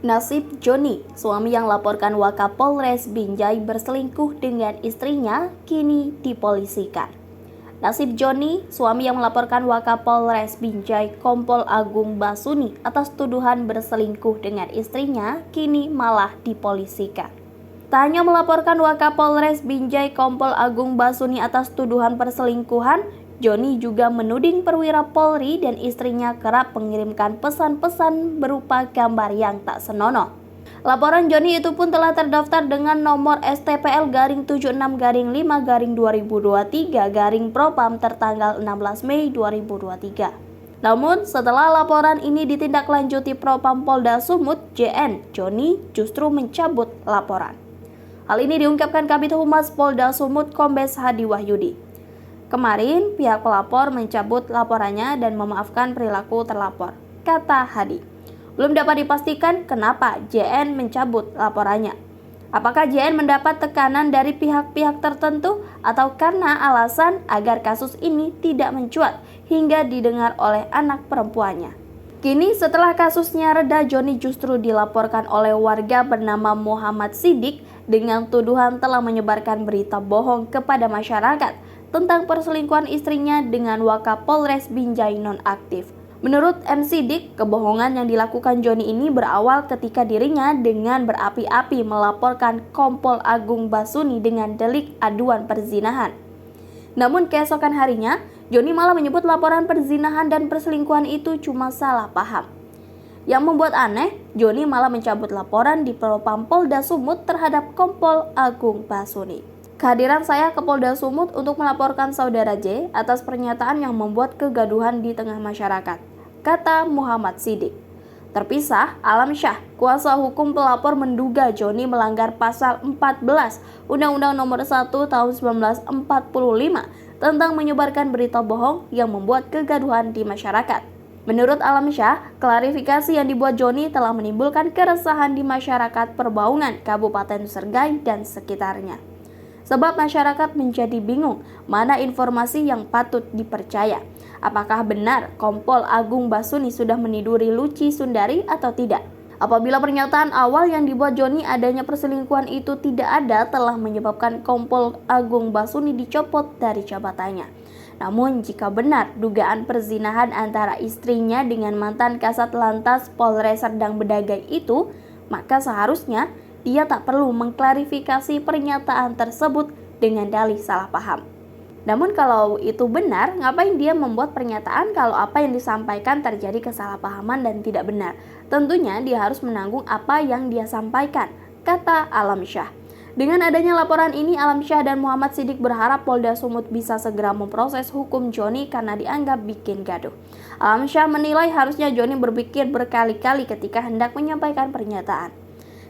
Nasib Joni, suami yang laporkan Wakapolres Binjai berselingkuh dengan istrinya, kini dipolisikan. Nasib Joni, suami yang melaporkan Wakapolres Binjai Kompol Agung Basuni atas tuduhan berselingkuh dengan istrinya, kini malah dipolisikan. Tak hanya melaporkan Wakapolres Binjai Kompol Agung Basuni atas tuduhan perselingkuhan, Joni juga menuding perwira Polri dan istrinya kerap mengirimkan pesan-pesan berupa gambar yang tak senonoh. Laporan Joni itu pun telah terdaftar dengan nomor STPL-76-5-2023-Propam tertanggal 16 Mei 2023. Namun, setelah laporan ini ditindaklanjuti Propam Polda Sumut, JN, Joni justru mencabut laporan. Hal ini diungkapkan Kabid Humas Polda Sumut Kombes Hadi Wahyudi. Kemarin, pihak pelapor mencabut laporannya dan memaafkan perilaku terlapor, kata Hadi. Belum dapat dipastikan kenapa JN mencabut laporannya. Apakah JN mendapat tekanan dari pihak-pihak tertentu atau karena alasan agar kasus ini tidak mencuat hingga didengar oleh anak perempuannya. Kini setelah kasusnya reda, Joni justru dilaporkan oleh warga bernama Muhammad Sidik dengan tuduhan telah menyebarkan berita bohong kepada masyarakat tentang perselingkuhan istrinya dengan Wakapolres Binjai nonaktif. Menurut M. Sidik, kebohongan yang dilakukan Joni ini berawal ketika dirinya dengan berapi-api melaporkan Kompol Agung Basuni dengan delik aduan perzinahan. Namun keesokan harinya, Joni malah menyebut laporan perzinahan dan perselingkuhan itu cuma salah paham. Yang membuat aneh, Joni malah mencabut laporan di Propam Polda Sumut terhadap Kompol Agung Basuni. Kehadiran saya ke Polda Sumut untuk melaporkan saudara J atas pernyataan yang membuat kegaduhan di tengah masyarakat, kata Muhammad Sidik. Terpisah, Alam Syah, kuasa hukum pelapor menduga Joni melanggar pasal 14 Undang-Undang Nomor 1 Tahun 1945 tentang menyebarkan berita bohong yang membuat kegaduhan di masyarakat. Menurut Alam Syah, klarifikasi yang dibuat Joni telah menimbulkan keresahan di masyarakat Perbaungan, Kabupaten Sergai dan sekitarnya. Sebab masyarakat menjadi bingung mana informasi yang patut dipercaya. Apakah benar Kompol Agung Basuni sudah meniduri Luci Sundari atau tidak? Apabila pernyataan awal yang dibuat Joni adanya perselingkuhan itu tidak ada, telah menyebabkan Kompol Agung Basuni dicopot dari jabatannya. Namun jika benar dugaan perzinahan antara istrinya dengan mantan Kasat Lantas Polres Serdang Bedagai itu, maka seharusnya dia tak perlu mengklarifikasi pernyataan tersebut dengan dalih salah paham. Namun kalau itu benar, ngapain dia membuat pernyataan kalau apa yang disampaikan terjadi kesalahpahaman dan tidak benar? Tentunya dia harus menanggung apa yang dia sampaikan, kata Alam Syah. Dengan adanya laporan ini, Alam Syah dan Muhammad Sidik berharap Polda Sumut bisa segera memproses hukum Joni karena dianggap bikin gaduh. Alam Syah menilai harusnya Joni berpikir berkali-kali ketika hendak menyampaikan pernyataan.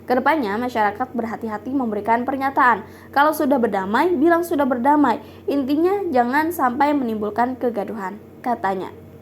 Kedepannya, masyarakat berhati-hati memberikan pernyataan. Kalau sudah berdamai, bilang sudah berdamai. Intinya jangan sampai menimbulkan kegaduhan, katanya.